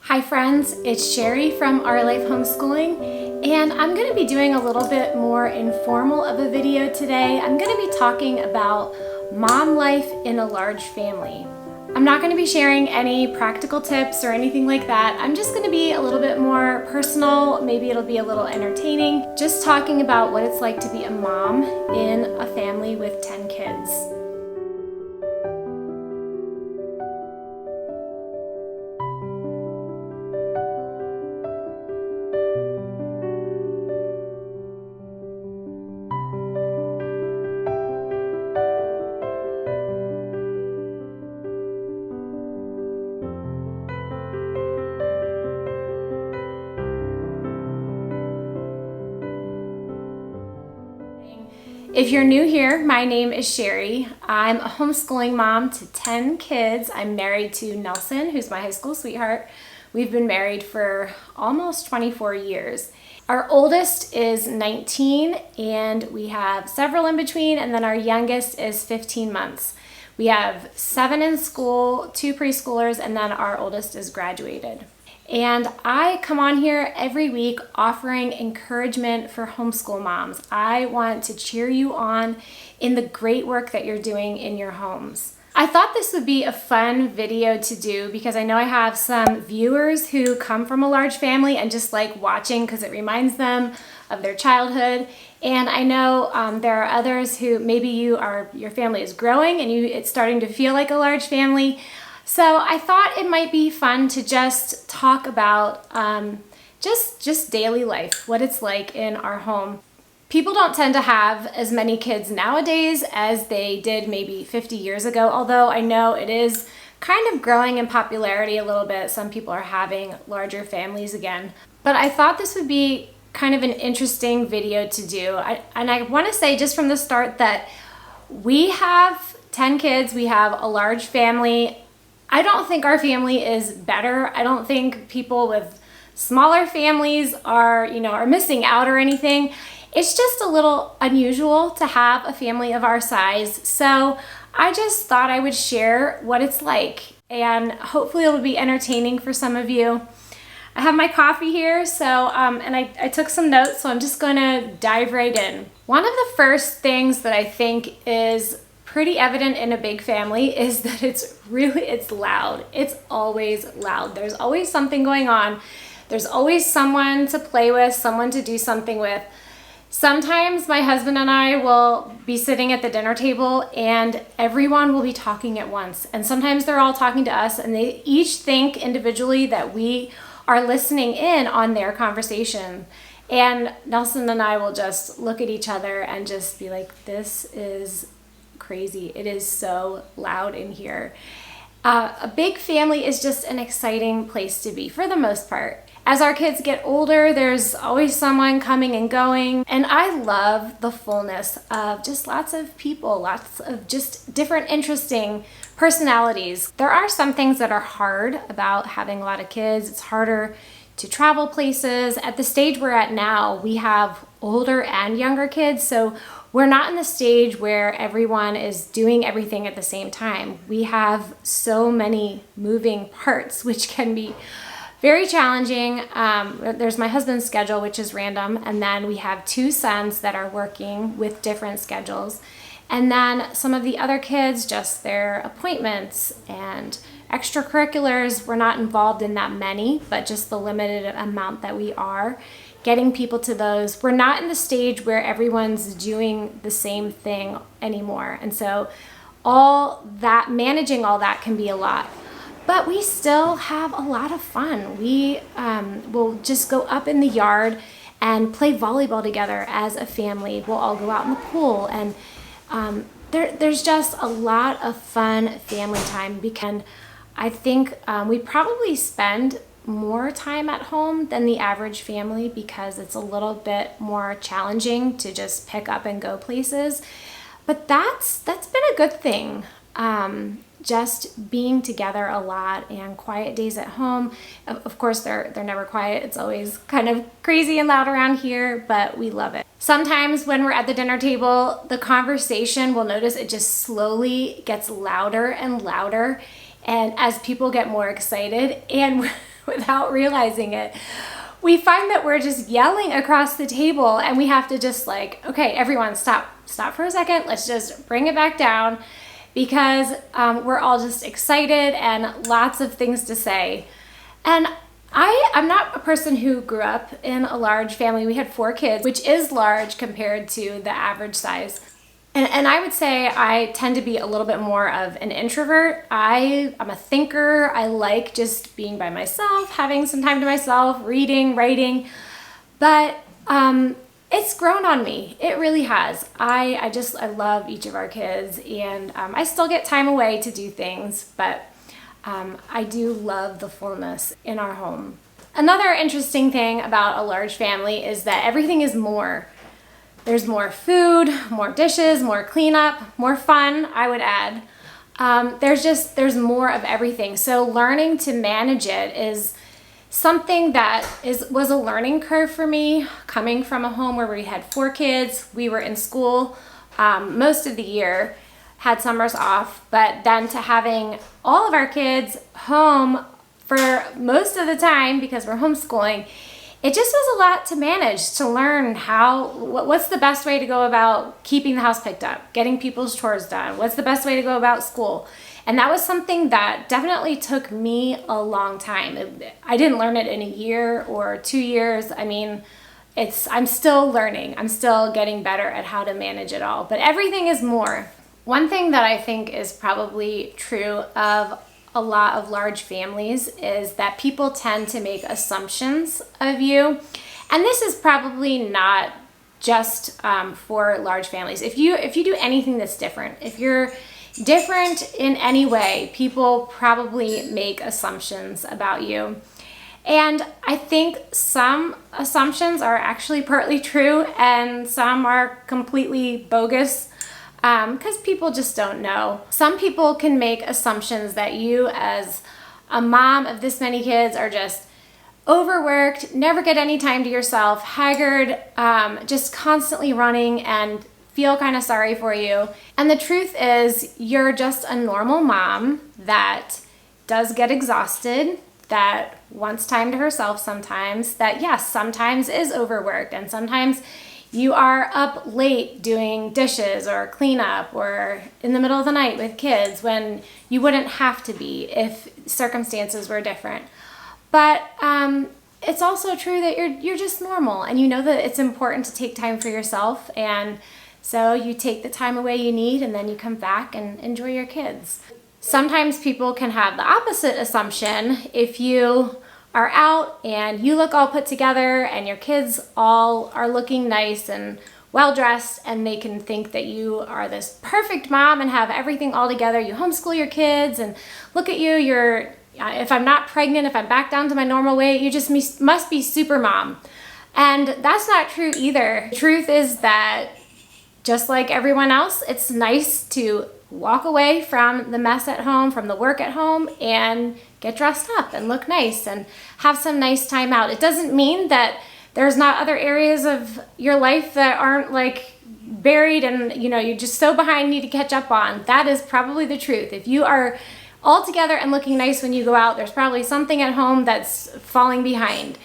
Hi friends, it's Sherry from Our Life Homeschooling, and I'm going to be doing a little bit more informal of a video today. I'm going to be talking about mom life in a large family. I'm not going to be sharing any practical tips or anything like that. I'm just going to be a little bit more personal. Maybe it'll be a little entertaining. Just talking about what it's like to be a mom in a family with 10 kids. If you're new here, my name is Sherry. I'm a homeschooling mom to 10 kids. I'm married to Nelson, who's my high school sweetheart. We've been married for almost 24 years. Our oldest is 19 and we have several in between, and then our youngest is 15 months. We have 7 in school, 2 preschoolers, and then our oldest is graduated. And I come on here every week offering encouragement for homeschool moms. I want to cheer you on in the great work that you're doing in your homes. I thought this would be a fun video to do because I know I have some viewers who come from a large family and just like watching because it reminds them of their childhood. And I know there are others who maybe your family is growing and it's starting to feel like a large family. So I thought it might be fun to just talk about just daily life, what it's like in our home. People don't tend to have as many kids nowadays as they did maybe 50 years ago, although I know it is kind of growing in popularity a little bit. Some people are having larger families again. But I thought this would be kind of an interesting video to do. And I want to say just from the start that we have 10 kids, we have a large family. I don't think our family is better. I don't think people with smaller families are missing out or anything. It's just a little unusual to have a family of our size. So I just thought I would share what it's like, and hopefully it'll be entertaining for some of you. I have my coffee here, and I took some notes, so I'm just gonna dive right in. One of the first things that I think is pretty evident in a big family is that it's loud. It's always loud. There's always something going on. There's always someone to play with, someone to do something with. Sometimes my husband and I will be sitting at the dinner table and everyone will be talking at once. And sometimes they're all talking to us and they each think individually that we are listening in on their conversation. And Nelson and I will just look at each other and just be like, this is crazy. It is so loud in here. A big family is just an exciting place to be for the most part. As our kids get older, there's always someone coming and going, and I love the fullness of just lots of people, lots of just different interesting personalities. There are some things that are hard about having a lot of kids. It's harder to travel places. At the stage we're at now, we have older and younger kids, so we're not in the stage where everyone is doing everything at the same time. We have so many moving parts, which can be very challenging. There's my husband's schedule, which is random, and then we have 2 sons that are working with different schedules. And then some of the other kids, just their appointments and extracurriculars. We're not involved in that many, but just the limited amount that we are. Getting people to those. We're not in the stage where everyone's doing the same thing anymore. And so managing all that can be a lot. But we still have a lot of fun. We will just go up in the yard and play volleyball together as a family. We'll all go out in the pool, and there's just a lot of fun family time. Because I think we probably spend more time at home than the average family because it's a little bit more challenging to just pick up and go places. But that's been a good thing. Just being together a lot and quiet days at home. Of course, they're never quiet. It's always kind of crazy and loud around here, but we love it. Sometimes when we're at the dinner table, the conversation, we'll notice it just slowly gets louder and louder. And as people get more excited, and without realizing it. We find that we're just yelling across the table, and we have to just like, okay, everyone stop for a second. Let's just bring it back down, because we're all just excited and lots of things to say. And I'm not a person who grew up in a large family. We had 4 kids, which is large compared to the average size. And I would say I tend to be a little bit more of an introvert. I'm a thinker. I like just being by myself, having some time to myself, reading, writing. But it's grown on me. It really has. I love each of our kids, and I still get time away to do things, but I do love the fullness in our home. Another interesting thing about a large family is that everything is more. There's more food, more dishes, more cleanup, more fun, I would add. There's more of everything. So learning to manage it is something that was a learning curve for me, coming from a home where we had 4 kids. We were in school most of the year, had summers off, but then to having all of our kids home for most of the time because we're homeschooling, it just was a lot to manage, to learn what's the best way to go about keeping the house picked up, getting people's chores done, what's the best way to go about school. And that was something that definitely took me a long time. I didn't learn it in a year or 2 years. I mean, I'm still learning. I'm still getting better at how to manage it all, but everything is more. One thing that I think is probably true of a lot of large families is that people tend to make assumptions of you. And this is probably not just for large families. If you do anything that's different, if you're different in any way, people probably make assumptions about you. And I think some assumptions are actually partly true and some are completely bogus, because people just don't know. Some people can make assumptions that you as a mom of this many kids are just overworked, never get any time to yourself, haggard, just constantly running, and feel kind of sorry for you. And the truth is, you're just a normal mom that does get exhausted, that wants time to herself sometimes, that yes, sometimes is overworked, and sometimes you are up late doing dishes or cleanup or in the middle of the night with kids when you wouldn't have to be if circumstances were different. But it's also true that you're just normal, and you know that it's important to take time for yourself, and so you take the time away you need, and then you come back and enjoy your kids. Sometimes people can have the opposite assumption. If you are out and you look all put together and your kids all are looking nice and well dressed, and they can think that you are this perfect mom and have everything all together. You homeschool your kids, and look at you, if I'm not pregnant, if I'm back down to my normal weight, you just must be super mom. And that's not true either. The truth is that just like everyone else, it's nice to walk away from the mess at home, from the work at home, and get dressed up and look nice and have some nice time out. It doesn't mean that there's not other areas of your life that aren't like buried and you're just so behind, need to catch up on. That is probably the truth. If you are all together and looking nice when you go out, there's probably something at home that's falling behind.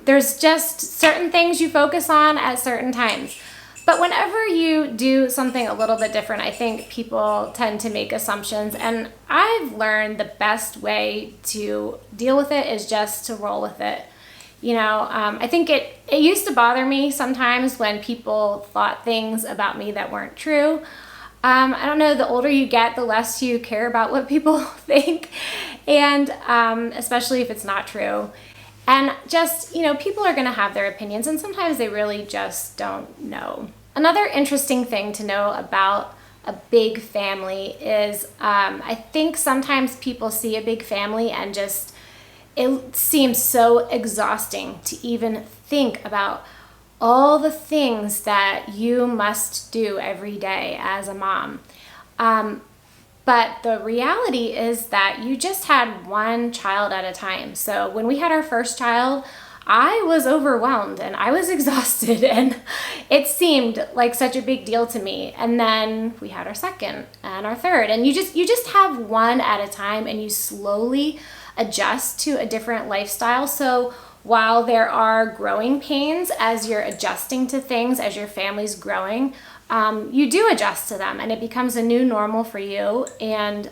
There's just certain things you focus on at certain times. But whenever you do something a little bit different, I think people tend to make assumptions, and I've learned the best way to deal with it is just to roll with it. I think it used to bother me sometimes when people thought things about me that weren't true. I don't know, the older you get, the less you care about what people think, and especially if it's not true. And just, people are going to have their opinions, and sometimes they really just don't know. Another interesting thing to know about a big family is I think sometimes people see a big family and just, it seems so exhausting to even think about all the things that you must do every day as a mom. But the reality is that you just had one child at a time. So when we had our first child, I was overwhelmed and I was exhausted, and it seemed like such a big deal to me. And then we had our second and our third, and you just have one at a time, and you slowly adjust to a different lifestyle. So while there are growing pains as you're adjusting to things, as your family's growing, you do adjust to them and it becomes a new normal for you, and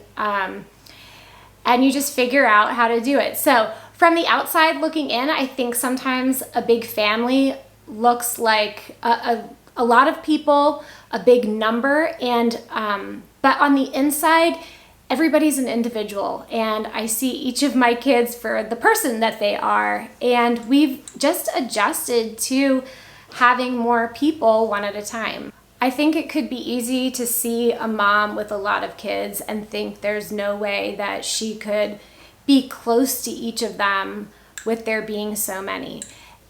you just figure out how to do it. So from the outside looking in, I think sometimes a big family looks like a lot of people, a big number, and but on the inside, everybody's an individual, and I see each of my kids for the person that they are, and we've just adjusted to having more people one at a time. I think it could be easy to see a mom with a lot of kids and think there's no way that she could be close to each of them with there being so many.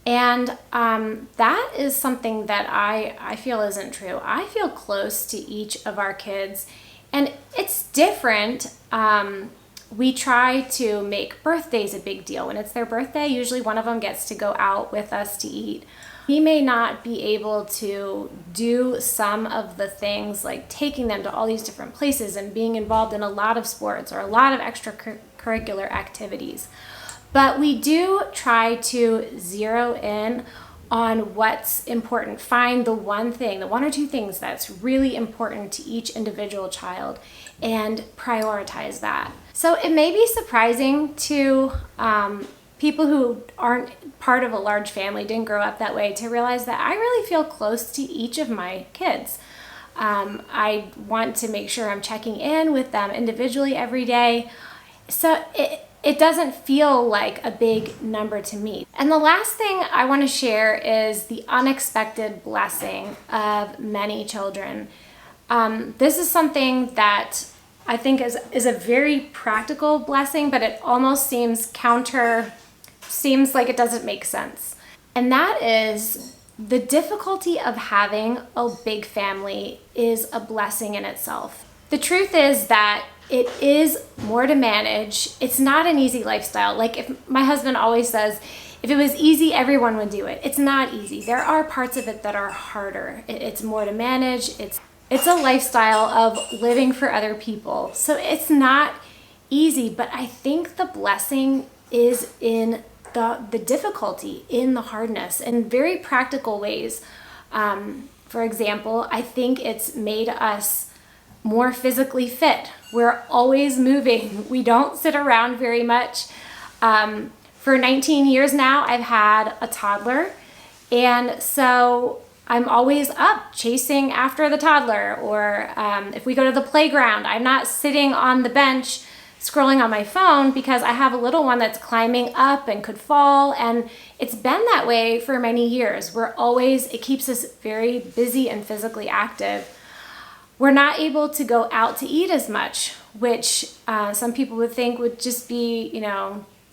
And that is something that I feel isn't true. I feel close to each of our kids, and it's different. We try to make birthdays a big deal. When it's their birthday, usually one of them gets to go out with us to eat. We may not be able to do some of the things like taking them to all these different places and being involved in a lot of sports or a lot of extracurricular activities. But we do try to zero in on what's important. Find the one thing, the one or two things that's really important to each individual child and prioritize that. So it may be surprising to people who aren't part of a large family, didn't grow up that way, to realize that I really feel close to each of my kids. I want to make sure I'm checking in with them individually every day. So it doesn't feel like a big number to me. And the last thing I want to share is the unexpected blessing of many children. This is something that I think is a very practical blessing, but it almost seems like it doesn't make sense. And that is the difficulty of having a big family is a blessing in itself. The truth is that it is more to manage. It's not an easy lifestyle. Like, if my husband always says, if it was easy, everyone would do it. It's not easy. There are parts of it that are harder. It's more to manage. It's a lifestyle of living for other people. So it's not easy, but I think the blessing is in the difficulty, in the hardness, in very practical ways. For example, I think it's made us more physically fit. We're always moving. We don't sit around very much. For 19 years now, I've had a toddler, and so I'm always up chasing after the toddler, or if we go to the playground, I'm not sitting on the bench scrolling on my phone because I have a little one that's climbing up and could fall, and it's been that way for many years. It keeps us very busy and physically active. We're not able to go out to eat as much, which some people would think would just be,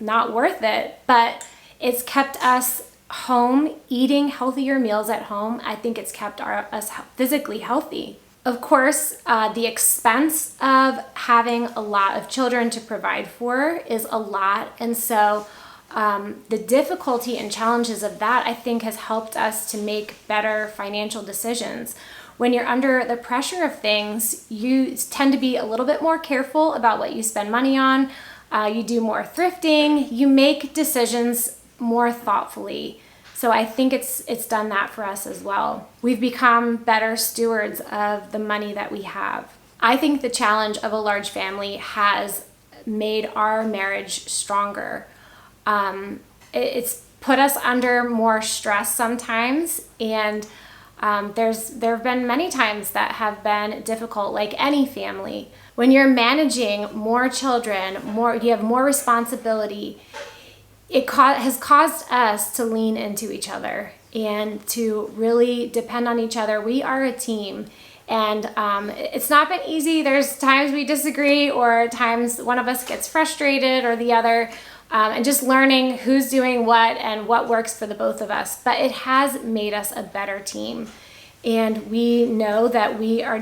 not worth it, but it's kept us home eating healthier meals at home. I think it's kept us physically healthy. Of course, the expense of having a lot of children to provide for is a lot, and so the difficulty and challenges of that, I think, has helped us to make better financial decisions. When you're under the pressure of things, you tend to be a little bit more careful about what you spend money on. You do more thrifting. You make decisions more thoughtfully. So I think it's done that for us as well. We've become better stewards of the money that we have. I think the challenge of a large family has made our marriage stronger. It's put us under more stress sometimes, and there have been many times that have been difficult, like any family. When you're managing more children, you have more responsibility. It has caused us to lean into each other and to really depend on each other. We are a team, and it's not been easy. There's times we disagree, or times one of us gets frustrated or the other, and just learning who's doing what and what works for the both of us. But it has made us a better team, and we know that we are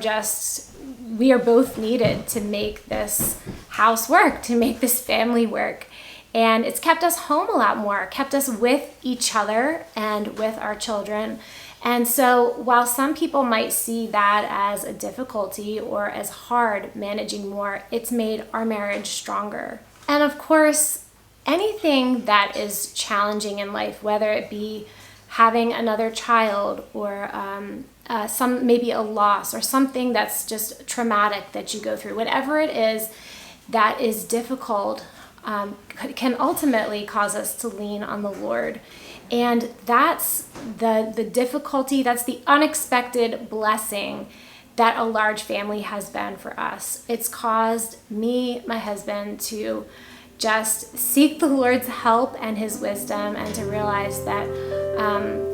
both needed to make this house work, to make this family work. And it's kept us home a lot more, kept us with each other and with our children. And so while some people might see that as a difficulty or as hard managing more, it's made our marriage stronger. And of course, anything that is challenging in life, whether it be having another child or maybe a loss or something that's just traumatic that you go through, whatever it is that is difficult, can ultimately cause us to lean on the Lord. And that's the difficulty, that's the unexpected blessing that a large family has been for us. It's caused me, my husband, to just seek the Lord's help and his wisdom, and to realize that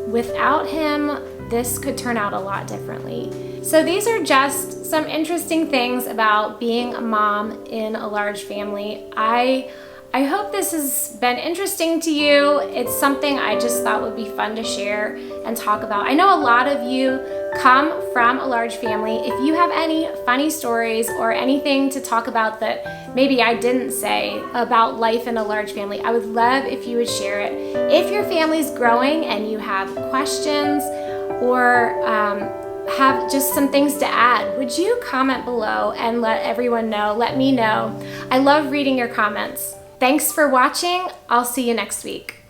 without him, this could turn out a lot differently. So these are just some interesting things about being a mom in a large family. I hope this has been interesting to you. It's something I just thought would be fun to share and talk about. I know a lot of you come from a large family. If you have any funny stories or anything to talk about that maybe I didn't say about life in a large family, I would love if you would share it. If your family's growing and you have questions or have just some things to add, would you comment below and let everyone know, let me know. I love reading your comments. Thanks for watching. I'll see you next week.